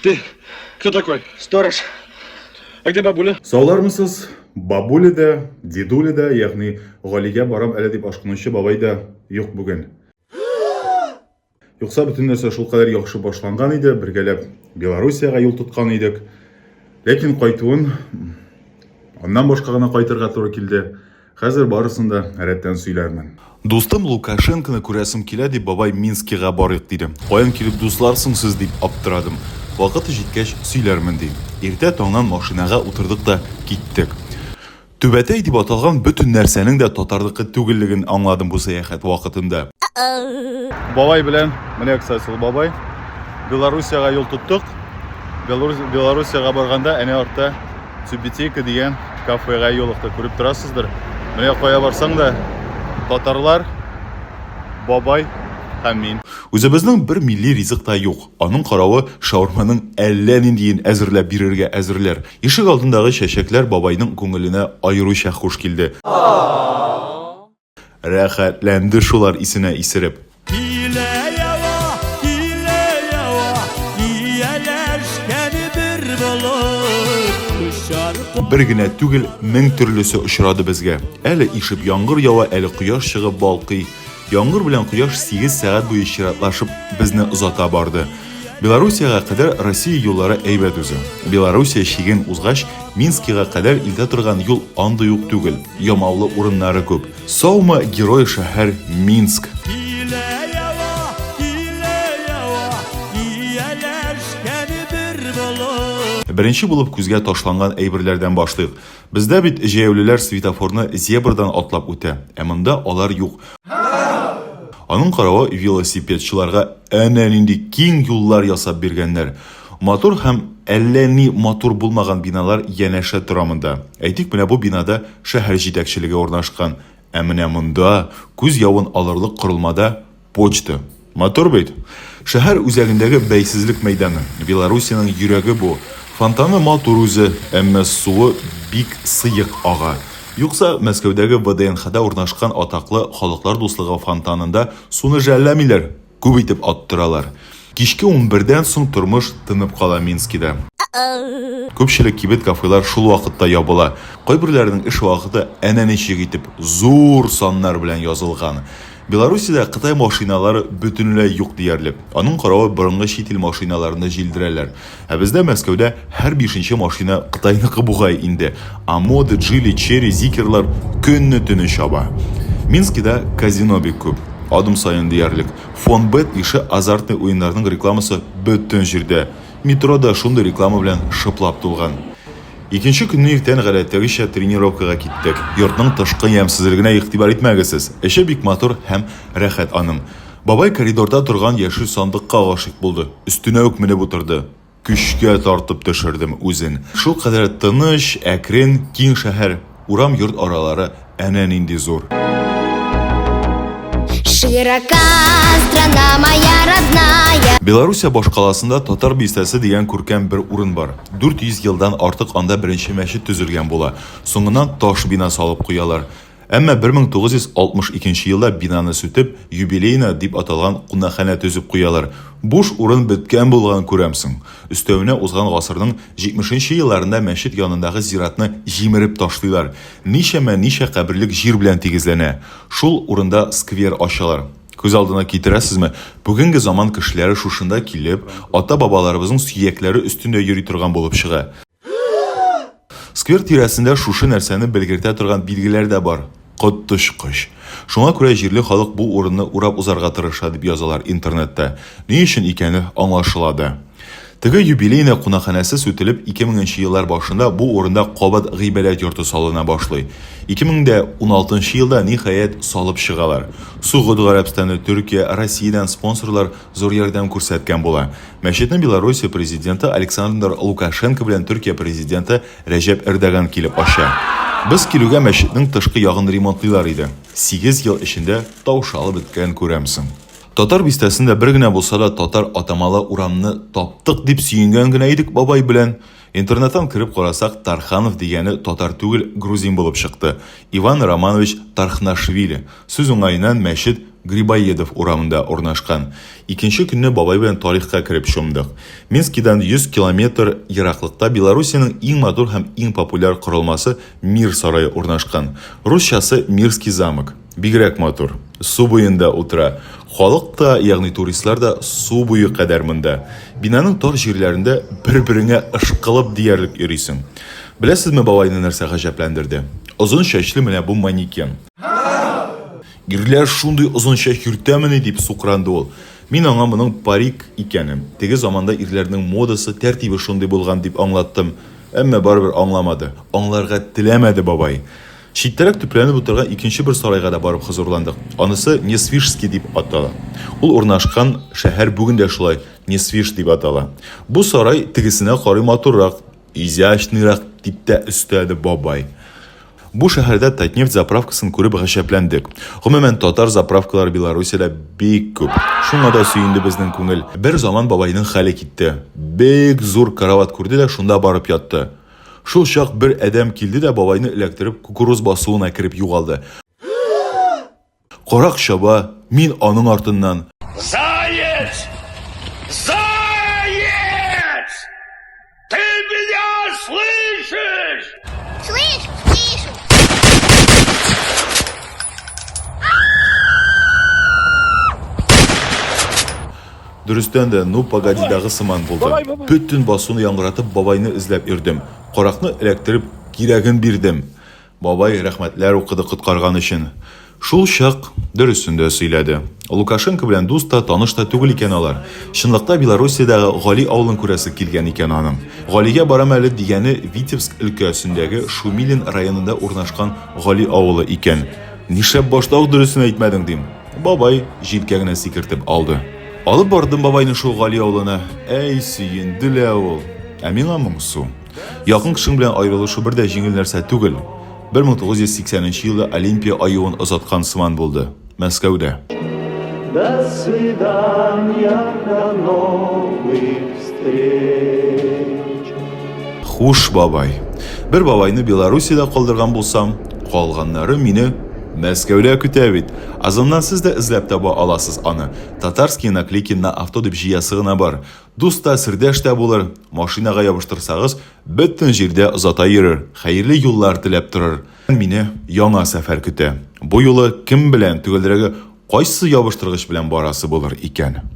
Ты кто такой? Сторож. А где бабуля? Саулармысыз, бабуля да, дедуля да, ягни Галигә барам әле дип ашкынучы бабай да юк бүген. Юкса бөтен нәрсә шул кадәр яхшы башланган иде, бергәләп Белоруссиягә юл тоткан идек. Ләкин кайтуын аннан башка гына кайтырга туры килде. Хәзер барысын да рәттән сөйләрмен. Достым Лукашенконы күрәсем килә дип бабай Минскига барыйк диде. Каян килеп дусларсың сез дип аптырадым. Вакыты җиткәч сөйләрмен ди. Иртә таңнан машинага утырдык та киттек. Түбәтәй дип аталган бөтен нәрсәнең дә татарлыкы түгеллеген аңладым бу сәяхәт вакытында. Бабай белән, менә кысасы бабай, Белоруссиягә юл тоттык. Белоруссиягә барганда әнә артта Цубитейка дигән кафега юлыкты, күреп торасыздыр. Менә кая барсаң да татарлар, бабай һәм мин. Үзебезнең бер милли ризык та юк. Аның каравы шаурманың әллә ниндиен әзерләп бирергә әзерләр. Ишек алдындагы чәчәкләр бабайның күңеленә аеруча хуш килде. Рәхәтләнде шулар исенә исереп. Бер генә түгел, 1000 төрлесе очрады безгә. Әле ишеп яңгыр ява, әле кояш чыгып балкый. Яңгыр белән кояш 8 сәгать буе чиратлашып безне озата барды. Белоруссиягә кадәр Россия юллары әйбәт үзе. Белоруссия чиген узгач, Минскига кадәр илдә торган юл андый ук түгел. Ямаулы урыннары күп. Саумы герой шәһәр Минск. Беренче булып күзгә ташланган әйберләрдән башлыйк. Бездә бит җәяүлеләр светофорны зебрадан атлап үтә, ә монда алар юк. Аның каравы велосипедчыларга әнә нинди киң юллар ясап биргәннәр. Мотор һәм әллә ни мотор булмаган биналар янәшә тора монда. Әйтик, менә бу бинада шәһәр җитәкчелеге урнашкан. Ә менә монда күз явын алырлык корылмада почта. Мотор бит. Шәһәр үзәгендәге бәйсезлек мәйданы. Белоруссиянең йөрәге бу. Фонтаны матур үзе, әмма суы бик сыек ага. Юкса Мәскәүдәге ВДНХ-да урнашкан атаклы халыклар дуслыгы фонтанында суны жәлләмиләр, күп итеп аттыралар. Кичке 11-дән соң тормыш тынып кала Минскида. Күпчелек кибет кафелар шул вакытта ябыла. Кайберләренең эш вакыты әнә ничек итеп зур саннар белән язылган. Белоруссиядә Кытай машиналары бөтенләй юк диярлек. Аның каравы борынгы чит ил машиналарны җилдерәләр. Ә бездә Мәскәүдә һәр 5нче машина Кытайныкы бугай инде. А моды, Джили, Черри, Зикерлар көнне-төне чаба. Минскида казино бик күп. Адым сайын диярлек. Фонбет ише азартный уеннарның рекламасы бөтен җирдә. Метрода шундый реклама белән шыплап тулган. Икенче көнне иртән гадәттәгечә тренировкага киттек. Йортның тышкы ямсызлыгына игътибар итмәгез. Эше бик матур һәм рәхәт аның. Бабай коридорда торган яшел сандыкка гашык булды. Өстенә үк менеп утырды. Күчкә тартып төшердем үзен. Шул кадәр тыныч, әкрен, киң шәһәр, урам йорт аралары әнә нинди зур. Широка страна моя родная. Белоруссия башкаласында Татар бистәсе дигән күркәм бер урын бар. 400 елдан артык анда беренче мәчет төзелгән була. Соңыннан таш бина салып куялар. Әмма 1962 елда бинаны сүтеп, юбилейна дип аталган кунакханә төзеп куялар. Буш урын беткән булган күрәмсең. Өстәвенә узган гасырның 70нче елларында мәчет янындагы зиратны җимереп ташлыйлар. Ничә каберлек җир белән тигезләнә. Шул урында сквер ачалар. Күз алдына китерәсезме? Бүгенге заман кешеләре шушында килеп, ата-бабаларыбызның сөякләре өстендә йөри торган булып чыга. Сквер тирәсендә шушы нәрсәне белгертә торган билгеләр дә бар. Коттышкыч. Шуңа күрә җирле халык бу урынны урап узарга тырыша дип язалар интернетта. Ни өчен икәне аңлашылады. Теге юбилейна кунакханәсе сүтелеп 2000нче еллар башында бу урында кабат гыйбадәт йорты салына башлый. 2016 елда ниһаять салып чыгалар. Сугуд Гарәбстаны, Төркия, Россиядән спонсорлар зур ярдәм күрсәткән була. Мәчетне Белоруссия президенты Александр Лукашенко белән Төркия президенты Рәҗәп Эрдоган килеп ача. Без килүгә мәчетнең тышкы ягын ремонтлыйлар иде. 8 ел эчендә таушалып беткән күрәмсең. Татар бистәсендә бер генә булса да татар атамалы урамны таптык дип сөенгән генә идек бабай белән. Интернеттан кіріп қарасақ, Тарханов дегені татар түгел грузин болып шықты. Иван Романович Тархнашвили. Сөз оңайынан мәшет Грибоедов урамында урнашкан. Икенче көнне бабай белән тарихка кереп чумдык. Минскидан 100 километр ераклыкта Белоруссиянең иң матур һәм иң популяр корылмасы Мир сарае урнашкан. Русчасы Мирский замок. Бигрәк матур. Су буенда утыра. Халык та, ягъни туристлар да су буе кадәр монда. Бинаның тар җирләрендә бер-береңә ышкылып диярлек йөрисең. Беләсезме, бабайны нәрсә гаҗәпләндерде? Озын чәчле менә бу манекен. Ирләр шундый озын чәч йөртәмени дип сукранды ул. Мин аңа моның парик икәнен, теге заманда ирләрнең модасы, тәртибе шундый булган дип аңлаттым. Әмма барыбер аңламады. Аңларга теләмәде бабай. Читтәрәк төпләнеп утырган икенче бер сарайга да барып хозурландык. Анысы Несвижский дип атала. Ул урнашкан шәһәр бүген дә шулай Несвиж дип атала. Бу сарай тегесенә карый матуррак, изящныйрак дип тә өстәде бабай. Бу шәһәрдә Татнефть заправкасын күреп гаҗәпләндек. Гомумән татар заправкалары Белоруссиядә бик күп. Шуңа да сөенде безнең күңел. Бер заман бабайның хәле китте. Бик зур карават күрде дә шунда барып ятты. Шул чак бер әдәм килде дә бабайны эләктереп кукуруз басуына кереп югалды. Карак чаба, мин аның артыннан. Заяц! Заяц! Ты меня слышишь? Слышу, слышу. Дөрестән дә ну погодидагы сыман булды. Бөтен басуны яңгыратып бабайны эзләп йөрдем. Каракны эләктереп кирәген бирдем. Бабай рәхмәтләр укыды коткарган өчен. Шул чак дөресен дә сөйләде. Лукашенко белән дус та, таныш та түгел икән алар. Чынлыкта Белоруссиядәге Гали авылын күрәсе килгән икән аның. Галигә барам әле дигәне Витебск өлкәсендәге Шумилин районында урнашкан Гали авылы икән. Нишләп башта ук дөресен әйтмәдең дим. Бабай җилкә генә сикертеп алды. Алып бардым бабайны шул Гали авылына. Әй сөенде лә ул. Ә миңа моңсу. Якын кешең белән аерылышу бер дә җиңел нәрсә түгел. 1980 елда Олимпия аюын озаткан сыман булды. Мәскәүдә. До свидания, до новых встреч. Хуш бабай. Бер бабайны Белоруссиядә калдырган булсам, калганнары мине Мәскәүдә көтә бит. Азыннан сез дә эзләп таба аласыз аны. Татарские наклейки на авто дип җыясы гына бар. Дуста, сердәш тә булыр. Машинага ябыштырсагыз, бөтен җирдә озата йөрер. Хәерле юллар теләп торыр. Мине яңа сәфәр көтә. Бу юлы кем белән түгелрәге кайсы ябыштыргыч белән барасы булыр икән?